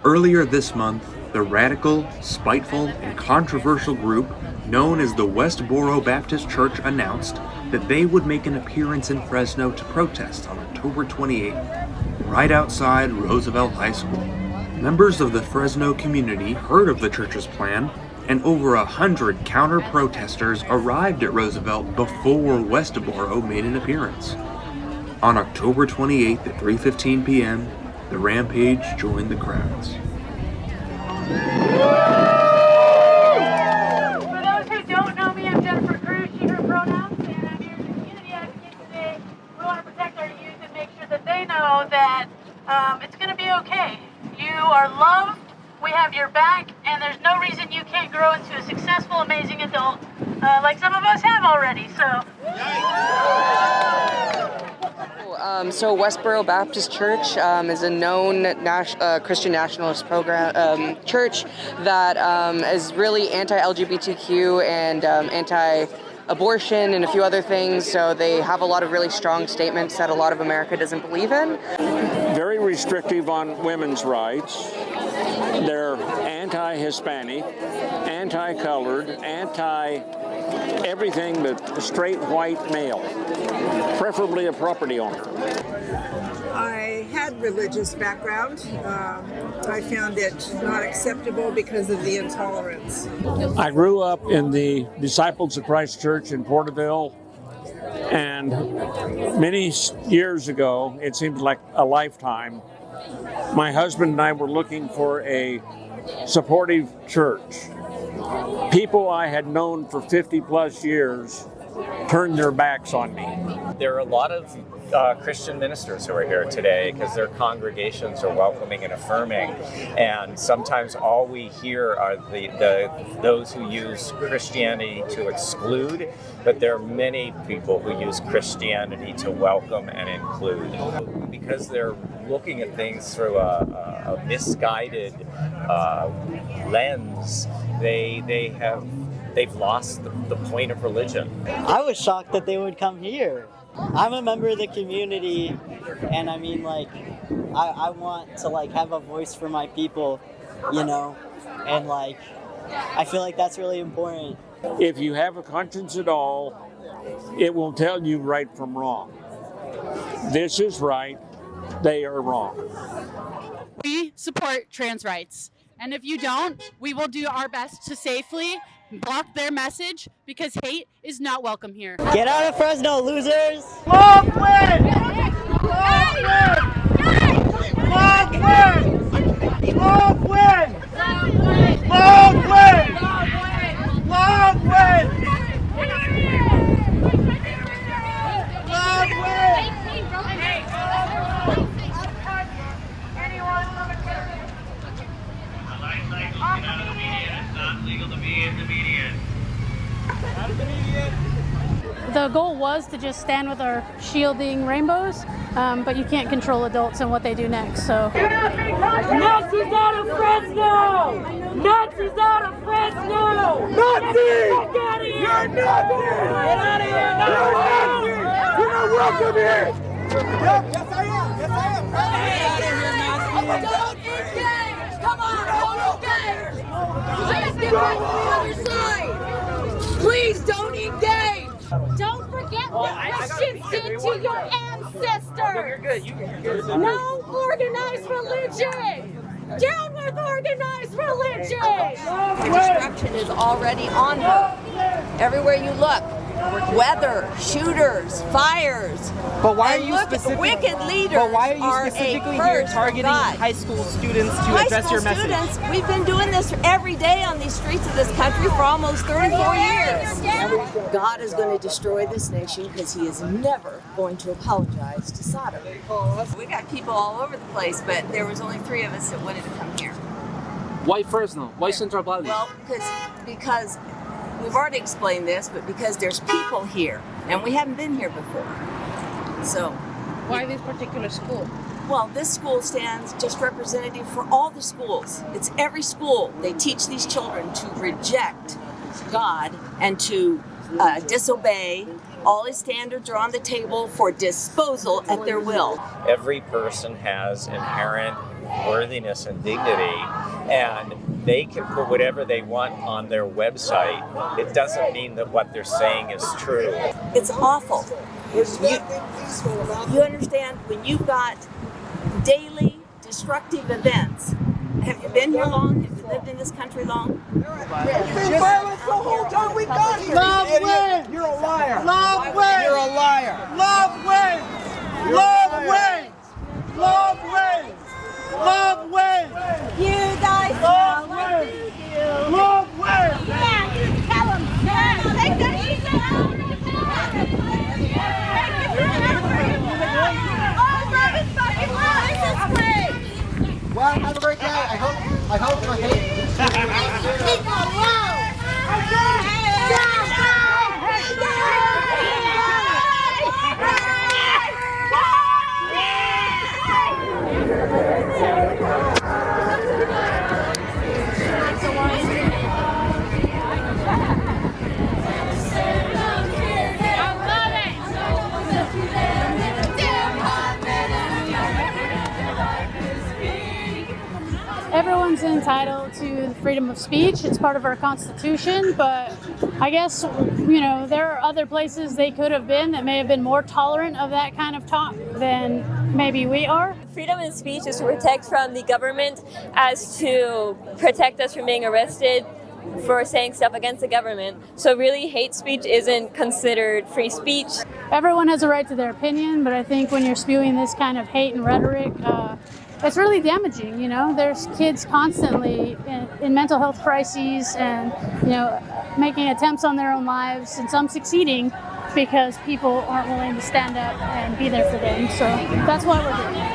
Earlier this month, the radical, spiteful, and controversial group known as the Westboro Baptist Church announced that they would make an appearance in Fresno to protest on October 28th, right outside Roosevelt High School. Members of the Fresno community heard of the church's plan, and over 100 counter-protesters arrived at Roosevelt before Westboro made an appearance. On October 28th at 3:15 p.m., the rampage joined the crowds. For those who don't know me, I'm Jennifer Cruz, she, her pronouns, and I'm here as a community advocate today. We want to protect our youth and make sure that they know that it's going to be okay. You are loved, we have your back, and there's no reason you can't grow into a successful, amazing adult like some of us have already. So Westboro Baptist Church is a known Christian nationalist program church that is really anti-LGBTQ and anti-abortion and a few other things. So they have a lot of really strong statements that a lot of America doesn't believe in. Very restrictive on women's rights. They're anti-Hispanic, anti-colored, anti-everything but a straight white male, preferably a property owner. I had religious background. I found it not acceptable because of the intolerance. I grew up in the Disciples of Christ Church in Porterville, and many years ago, it seems like a lifetime, my husband and I were looking for a supportive church. People I had known for 50 plus years turned their backs on me. There are a lot of Christian ministers who are here today because their congregations are welcoming and affirming, and sometimes all we hear are those who use Christianity to exclude, but there are many people who use Christianity to welcome and include because they're looking at things through a misguided lens. They've lost the point of religion. I was shocked that they would come here. I'm a member of the community, and I mean, like, I want to, like, have a voice for my people, you know, and, like, I feel like that's really important. If you have a conscience at all, it will tell you right from wrong. This is right, they are wrong. We support trans rights, and if you don't, we will do our best to safely block their message because hate is not welcome here. Get out of Fresno, losers! Long win! Long win! Long win! Long win! Long win! Long win! Long win! The goal was to just stand with our shielding rainbows, but you can't control adults and what they do next. So Nazis out of Fresno! Nazis out of Fresno! Nazis! Get out of here! You're Nazis! Get out of here! You're Nazis! You're not welcome here! Yes, I am! Yes, I am! Get out of here, Nazis! Don't engage! Come on! Don't engage! Please get back to the other side! Please don't engage! don't forget what Christians did to your ancestors. No organized religion. Down with organized religion. Destruction is already on her. Everywhere you look. Weather, shooters, fires. But why are you wicked leaders specifically here targeting high school students to address your message? High school students, we've been doing this every day on these streets of this country for almost 34 years. God is going to destroy this nation because he is never going to apologize to Sodom. We got people all over the place, but there was only 3 of us that wanted to come here. Why Fresno? Why Central Valley? Well, because we've already explained this, but because there's people here, and we haven't been here before. So, why this particular school? Well, this school stands just representative for all the schools. It's every school. They teach these children to reject God and to disobey. All his standards are on the table for disposal at their will. Every person has inherent worthiness and dignity, and they can put whatever they want on their website. It doesn't mean that what they're saying is true. It's awful. You understand, when you've got daily destructive events. Have you been here long? Have you lived in this country long? It's been violent the whole time we got here. Love wins. You're a liar. Love wins. You're a liar. Love wins. Love wins. Love wins. Love wins. You guys Love know what wins. to do. Love wins. Yeah, you tell them. Yeah, take that easy. Oh, love is fucking love. This is great. Well, have a great day. I hope my Everyone's entitled to the freedom of speech. It's part of our Constitution, but I guess, there are other places they could have been that may have been more tolerant of that kind of talk than maybe we are. Freedom of speech is to protect from the government as to protect us from being arrested for saying stuff against the government. So really, hate speech isn't considered free speech. Everyone has a right to their opinion, but I think when you're spewing this kind of hate and rhetoric, it's really damaging. There's kids constantly in mental health crises and, making attempts on their own lives, and some succeeding because people aren't willing to stand up and be there for them. So that's why we're here.